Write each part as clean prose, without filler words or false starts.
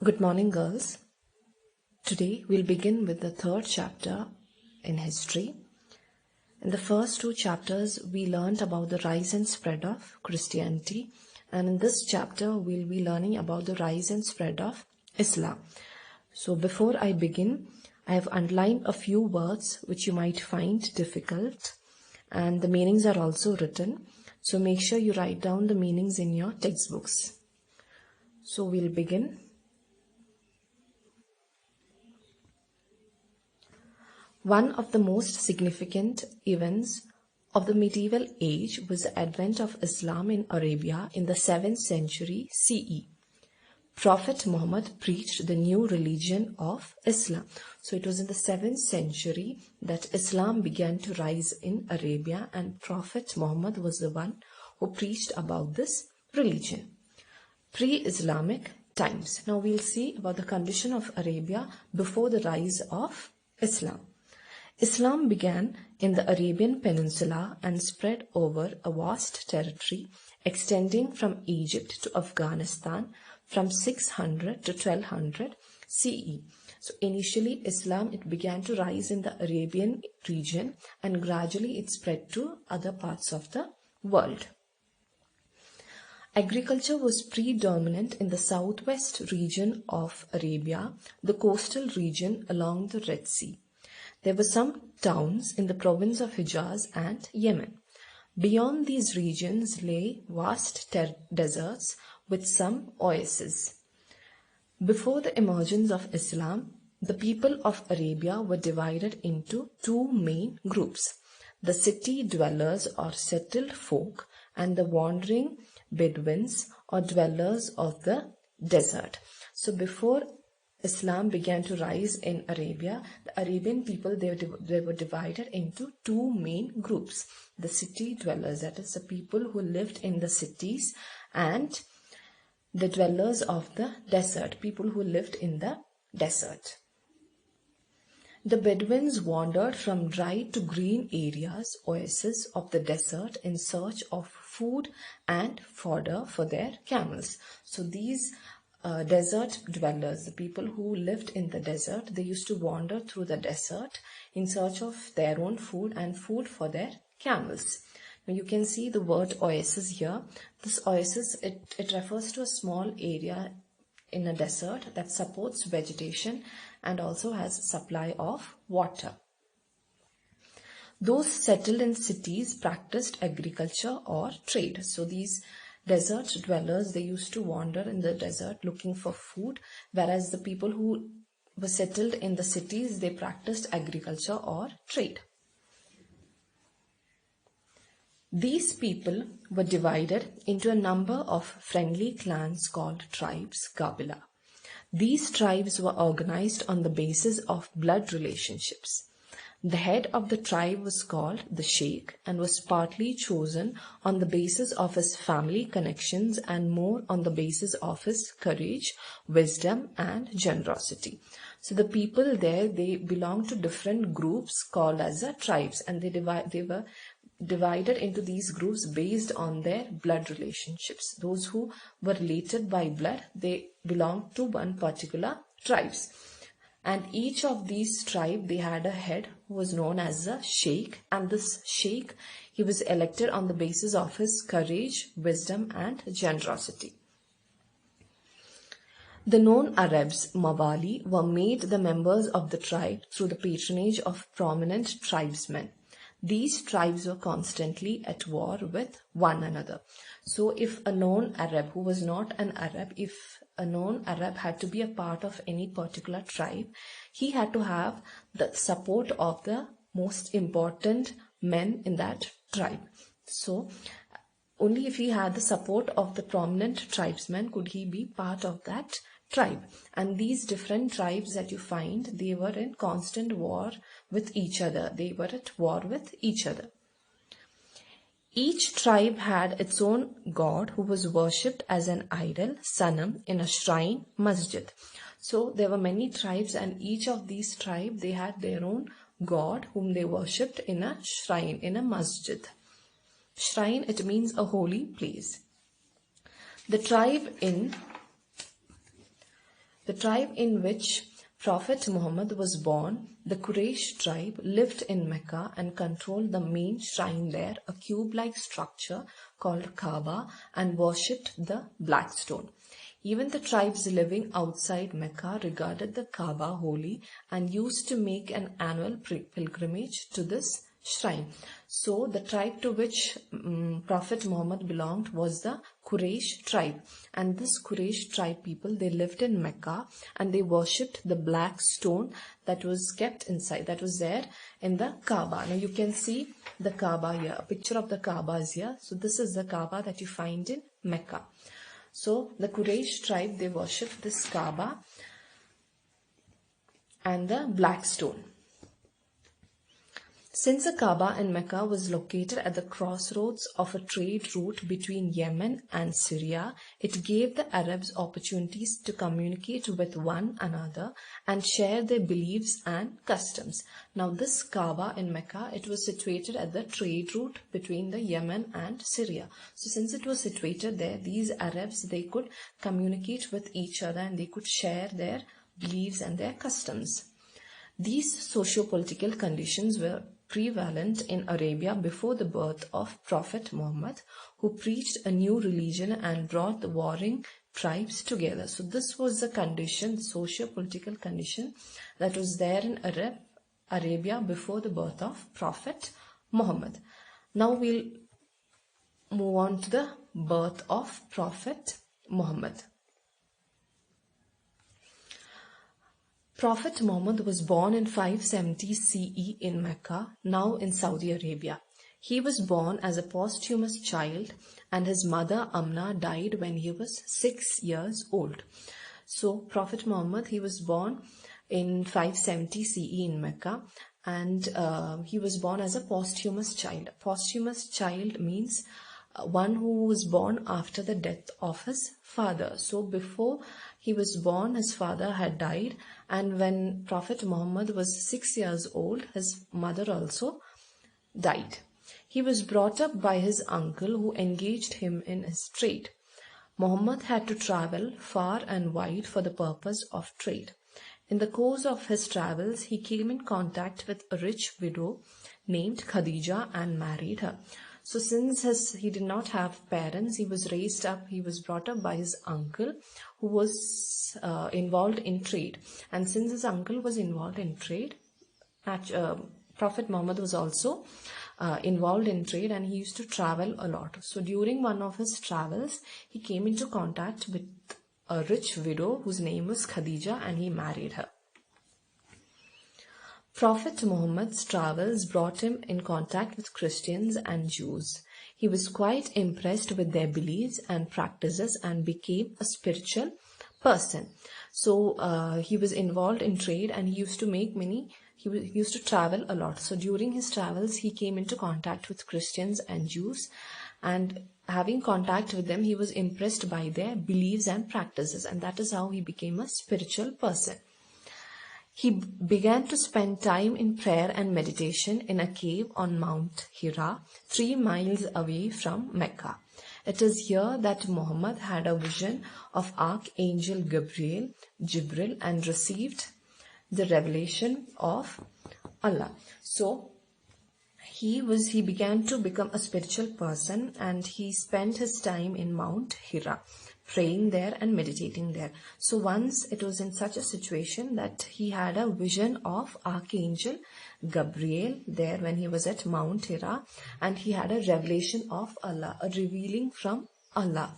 Good morning, girls. Today we'll begin with the third chapter in history. In the first two chapters, we learned about the rise and spread of Christianity, and in this chapter, we'll be learning about the rise and spread of Islam. So, before I begin, I have underlined a few words which you might find difficult, and the meanings are also written. So, make sure you write down the meanings in your textbooks. So, we'll begin. One of the most significant events of the medieval age was the advent of Islam in Arabia in the 7th century CE. Prophet Muhammad preached the new religion of Islam. So it was in the 7th century that Islam began to rise in Arabia, and Prophet Muhammad was the one who preached about this religion. Pre-Islamic times. Now we'll see about the condition of Arabia before the rise of Islam. Islam began in the Arabian Peninsula and spread over a vast territory extending from Egypt to Afghanistan from 600 to 1200 CE. So initially Islam began to rise in the Arabian region, and gradually it spread to other parts of the world. Agriculture was predominant in the southwest region of Arabia, the coastal region along the Red Sea. There were some towns in the province of Hijaz and Yemen. Beyond these regions lay vast deserts with some oases. Before the emergence of Islam, the people of Arabia were divided into two main groups: the city dwellers or settled folk, and the wandering Bedouins or dwellers of the desert. So before Islam began to rise in Arabia, the Arabian people, they were divided into two main groups: the city dwellers, that is the people who lived in the cities, and the dwellers of the desert, people who lived in the desert. The Bedouins wandered from dry to green areas, oases of the desert, in search of food and fodder for their camels. So these desert dwellers, the people who lived in the desert, they used to wander through the desert in search of their own food and food for their camels. Now you can see the word oasis here. This oasis, it refers to a small area in a desert that supports vegetation and also has supply of water. Those settled in cities practiced agriculture or trade. So these desert dwellers, they used to wander in the desert looking for food, whereas the people who were settled in the cities, they practiced agriculture or trade. These people were divided into a number of friendly clans called tribes, Qabila. These tribes were organized on the basis of blood relationships. The head of the tribe was called the Sheikh and was partly chosen on the basis of his family connections and more on the basis of his courage, wisdom, and generosity. So the people there, they belonged to different groups called as the tribes, and they were divided into these groups based on their blood relationships. Those who were related by blood, they belonged to one particular tribes. And each of these tribes, they had a head who was known as a sheikh, and this sheikh, he was elected on the basis of his courage, wisdom, and generosity. The known Arabs, Mawali, were made the members of the tribe through the patronage of prominent tribesmen. These tribes were constantly at war with one another. So if a known Arab who was not an Arab, if a known Arab had to be a part of any particular tribe, he had to have the support of the most important men in that tribe. So only if he had the support of the prominent tribesmen could he be part of that tribe. And these different tribes that you find, they were in constant war with each other. They were at war with each other. Each tribe had its own god who was worshipped as an idol, sanam, in a shrine, masjid. So there were many tribes, and each of these tribes, they had their own god whom they worshipped in a shrine, in a masjid. Shrine, it means a holy place. The tribe in The tribe in which Prophet Muhammad was born, the Quraysh tribe, lived in Mecca and controlled the main shrine there, a cube-like structure called Kaaba, and worshipped the black stone. Even the tribes living outside Mecca regarded the Kaaba holy and used to make an annual pilgrimage to this shrine. So the tribe to which Prophet Muhammad belonged was the Quraysh tribe, and this Quraysh tribe people, they lived in Mecca and they worshipped the black stone that was kept inside, that was there in the Kaaba. Now you can see the Kaaba here, a picture of the Kaaba is here. So this is the Kaaba that you find in Mecca. So the Quraysh tribe, they worshipped this Kaaba and the black stone. Since the Kaaba in Mecca was located at the crossroads of a trade route between Yemen and Syria, it gave the Arabs opportunities to communicate with one another and share their beliefs and customs. Now this Kaaba in Mecca, it was situated at the trade route between the Yemen and Syria. So since it was situated there, these Arabs, they could communicate with each other and they could share their beliefs and their customs. These socio-political conditions were prevalent in Arabia before the birth of Prophet Muhammad, who preached a new religion and brought the warring tribes together. So this was the condition, the socio-political condition that was there in Arabia before the birth of Prophet Muhammad. Now we'll move on to the birth of Prophet Muhammad. Prophet Muhammad was born in 570 CE in Mecca, now in Saudi Arabia. He was born as a posthumous child and his mother Amna died when he was 6 years old. So Prophet Muhammad, he was born in 570 CE in Mecca and he was born as a posthumous child. Posthumous child means one who was born after the death of his father. So before he was born, his father had died, and when Prophet Muhammad was 6 years old, his mother also died. He was brought up by his uncle who engaged him in his trade. Muhammad had to travel far and wide for the purpose of trade. In the course of his travels, he came in contact with a rich widow named Khadija and married her. So since he did not have parents, he was brought up by his uncle who was involved in trade. And since his uncle was involved in trade, Prophet Muhammad was also involved in trade and he used to travel a lot. So during one of his travels, he came into contact with a rich widow whose name was Khadija and he married her. Prophet Muhammad's travels brought him in contact with Christians and Jews. He was quite impressed with their beliefs and practices and became a spiritual person. So he was involved in trade and he used to travel a lot. So during his travels, he came into contact with Christians and Jews, and having contact with them, he was impressed by their beliefs and practices, and that is how he became a spiritual person. He began to spend time in prayer and meditation in a cave on Mount Hira, 3 miles away from Mecca. It is here that Muhammad had a vision of Archangel Jibril, and received the revelation of Allah. So he began to become a spiritual person and he spent his time in Mount Hira, praying there and meditating there. So once it was in such a situation that he had a vision of Archangel Gabriel there when he was at Mount Hira, and he had a revelation of Allah, a revealing from Allah.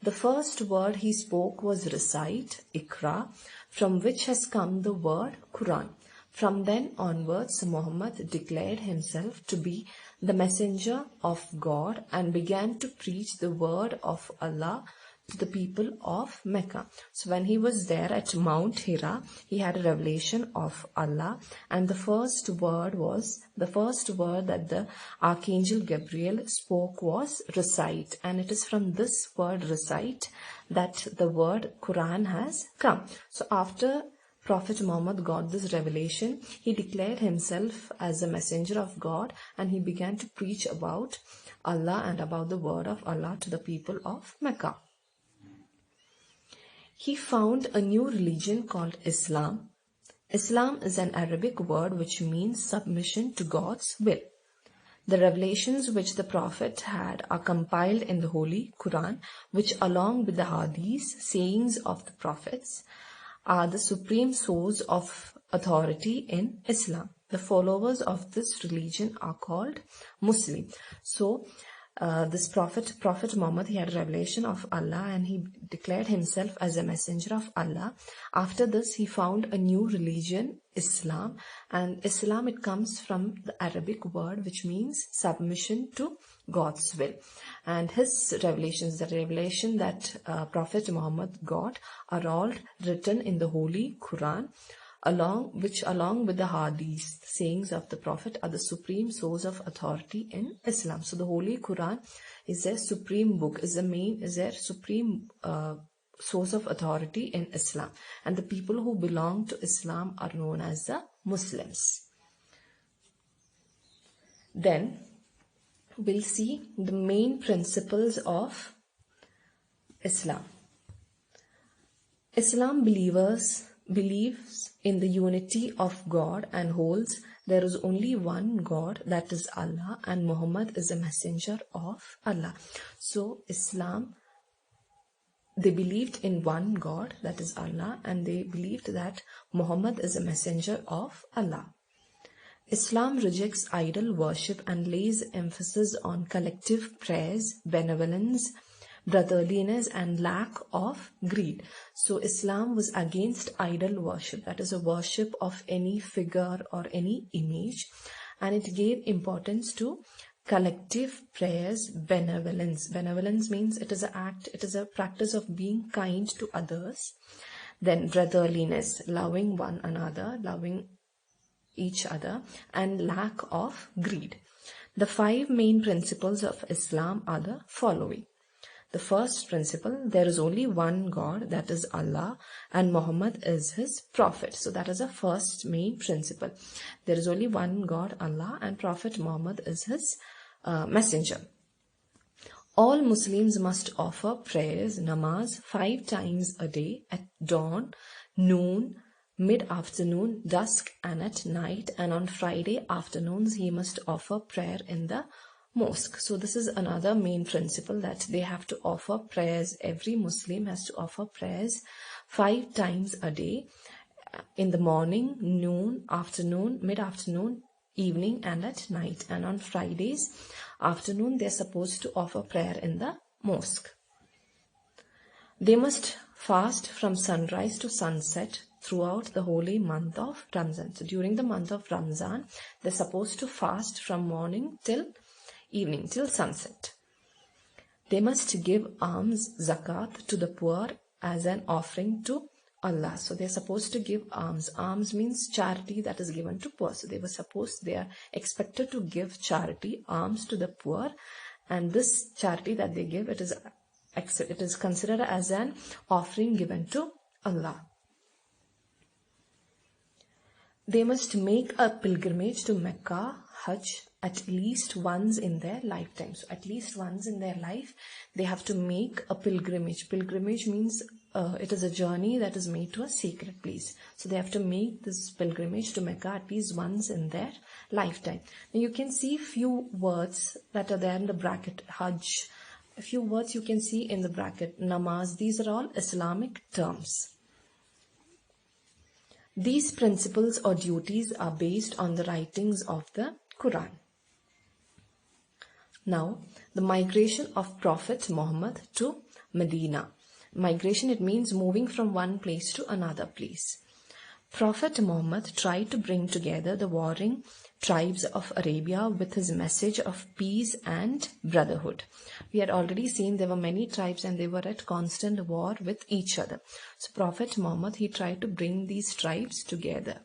The first word he spoke was recite, Iqra, from which has come the word Quran. From then onwards, Muhammad declared himself to be the messenger of God and began to preach the word of Allah to the people of Mecca. So when he was there at Mount Hira, he had a revelation of Allah, and the first word that the Archangel Gabriel spoke was recite, and it is from this word recite that the word Quran has come. So after Prophet Muhammad got this revelation, he declared himself as a messenger of God and he began to preach about Allah and about the word of Allah to the people of Mecca. he found a new religion called Islam. Islam is an Arabic word which means submission to God's will. The revelations which the Prophet had are compiled in the Holy Quran, which along with the Hadiths, sayings of the Prophets, are the supreme source of authority in Islam. The followers of this religion are called Muslim. So, this Prophet Muhammad, he had a revelation of Allah and he declared himself as a messenger of Allah. After this, he found a new religion, Islam, and Islam, it comes from the Arabic word which means submission to God's will. And his revelations, the revelation that Prophet Muhammad got, are all written in the Holy Quran, along with the Hadiths, the sayings of the Prophet, are the supreme source of authority in Islam. So the Holy Quran is their supreme book, is their supreme source of authority in Islam. And the people who belong to Islam are known as the Muslims. Then we'll see the main principles of Islam. Islam believes in the unity of God and holds there is only one God, that is Allah, and Muhammad is a messenger of Allah. So Islam, they believed in one God, that is Allah, and they believed that Muhammad is a messenger of Allah. Islam rejects idol worship and lays emphasis on collective prayers, benevolence, brotherliness, and lack of greed. So Islam was against idol worship, that is a worship of any figure or any image, and it gave importance to collective prayers, benevolence. Benevolence means it is a practice of being kind to others. Then brotherliness, loving one another, loving each other, and lack of greed. The 5 main principles of Islam are the following. The first principle, there is only one God, that is Allah, and Muhammad is his prophet. So that is the first main principle. There is only one God, Allah, and Prophet Muhammad is his messenger. All Muslims must offer prayers, namaz, 5 times a day, at dawn, noon, mid-afternoon, dusk, and at night. And on Friday afternoons, he must offer prayer in the mosque. So this is another main principle, that they have to offer prayers. Every Muslim has to offer prayers 5 times a day, in the morning, noon, afternoon, mid-afternoon, evening, and at night. And on Fridays afternoon, they're supposed to offer prayer in the mosque. They must fast from sunrise to sunset throughout the holy month of Ramzan. So during the month of Ramzan, they're supposed to fast from morning till evening, till sunset. They must give alms, zakat, to the poor as an offering to Allah. So they're supposed to give alms. Alms means charity that is given to poor. So they are expected to give charity, alms, to the poor, and this charity that they give, it is considered as an offering given to Allah. They must make a pilgrimage to Mecca, Hajj, at least once in their lifetime. So at least once in their life, they have to make a pilgrimage. Pilgrimage means it is a journey that is made to a sacred place. So they have to make this pilgrimage to Mecca at least once in their lifetime. Now you can see few words that are there in the bracket. Hajj, a few words you can see in the bracket. Namaz, these are all Islamic terms. These principles or duties are based on the writings of the Quran. Now, the migration of Prophet Muhammad to Medina. Migration, it means moving from one place to another place. Prophet Muhammad tried to bring together the warring tribes of Arabia with his message of peace and brotherhood. We had already seen there were many tribes and they were at constant war with each other. So Prophet Muhammad, he tried to bring these tribes together.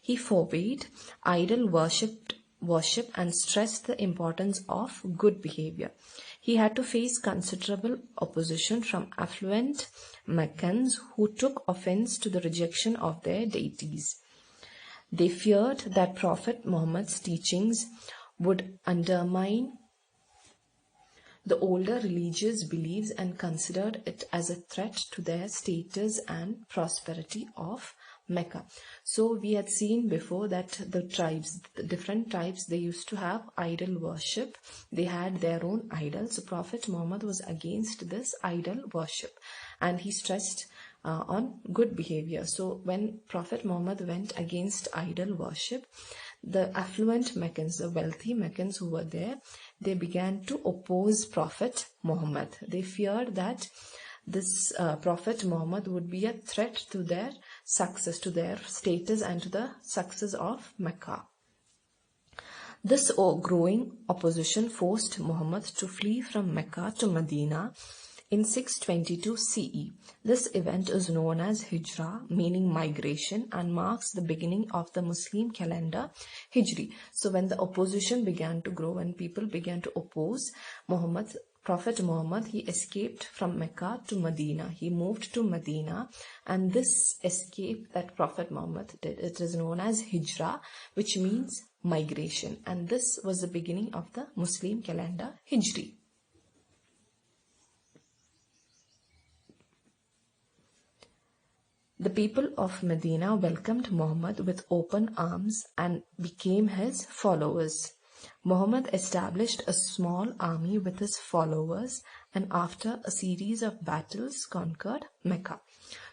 He forbade idol worship and stressed the importance of good behavior. He had to face considerable opposition from affluent Meccans who took offense to the rejection of their deities. They feared that Prophet Muhammad's teachings would undermine the older religious beliefs and considered it as a threat to their status and prosperity of Mecca. So we had seen before that the different tribes, they used to have idol worship. They had their own idols. So Prophet Muhammad was against this idol worship, and he stressed on good behavior. So when Prophet Muhammad went against idol worship, the affluent Meccans, the wealthy Meccans who were there, they began to oppose Prophet Muhammad. They feared that this Prophet Muhammad would be a threat to their success, to their status, and to the success of Mecca. This growing opposition forced Muhammad to flee from Mecca to Medina in 622 CE. This event is known as Hijrah, meaning migration, and marks the beginning of the Muslim calendar Hijri. So when the opposition began to grow and people began to oppose Prophet Muhammad, he escaped from Mecca to Medina. He moved to Medina, and this escape that Prophet Muhammad did, it is known as Hijrah, which means migration, and this was the beginning of the Muslim calendar Hijri. The people of Medina welcomed Muhammad with open arms and became his followers. Muhammad established a small army with his followers, and after a series of battles conquered Mecca.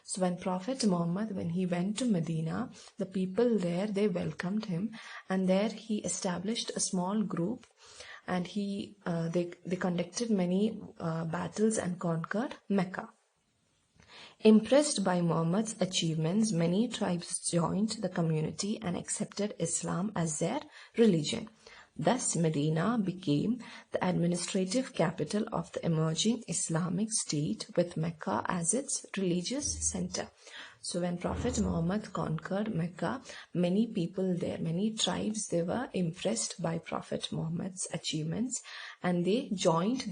So when Prophet Muhammad, when he went to Medina, the people there, they welcomed him, and there he established a small group, and they conducted many battles and conquered Mecca. Impressed by Muhammad's achievements, many tribes joined the community and accepted Islam as their religion. Thus, Medina became the administrative capital of the emerging Islamic state, with Mecca as its religious center. So when Prophet Muhammad conquered Mecca, many people there, many tribes, they were impressed by Prophet Muhammad's achievements, and they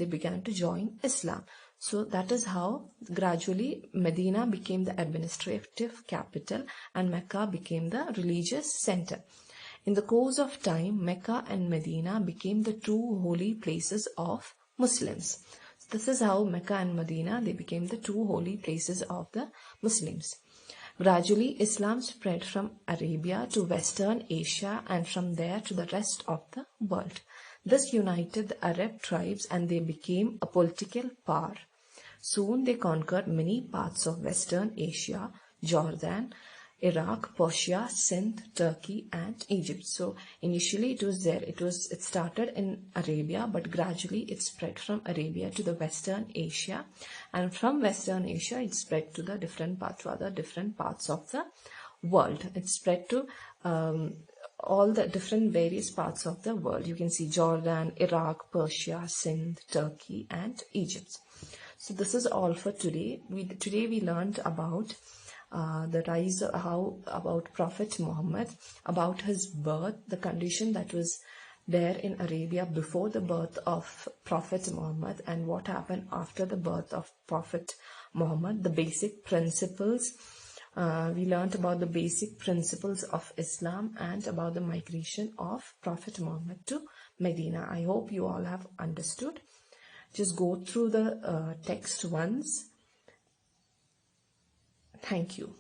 began to join Islam. So that is how gradually Medina became the administrative capital and Mecca became the religious center. In the course of time, Mecca and Medina became the two holy places of Muslims. So this is how Mecca and Medina, they became the two holy places of the Muslims. Gradually, Islam spread from Arabia to Western Asia and from there to the rest of the world. This united the Arab tribes and they became a political power. Soon they conquered many parts of Western Asia, Jordan, Iraq, Persia, Sindh, Turkey, and Egypt. So initially it started in Arabia, but gradually it spread from Arabia to the Western Asia, and from Western Asia it spread to the different parts of the world. It spread to all the different various parts of the world. You can see Jordan, Iraq, Persia, Sindh, Turkey, and Egypt. So this is all for today. Today we learned about the rise, about Prophet Muhammad, about his birth, the condition that was there in Arabia before the birth of Prophet Muhammad, and what happened after the birth of Prophet Muhammad, the basic principles. We learned about the basic principles of Islam and about the migration of Prophet Muhammad to Medina. I hope you all have understood. Just go through the text once. Thank you.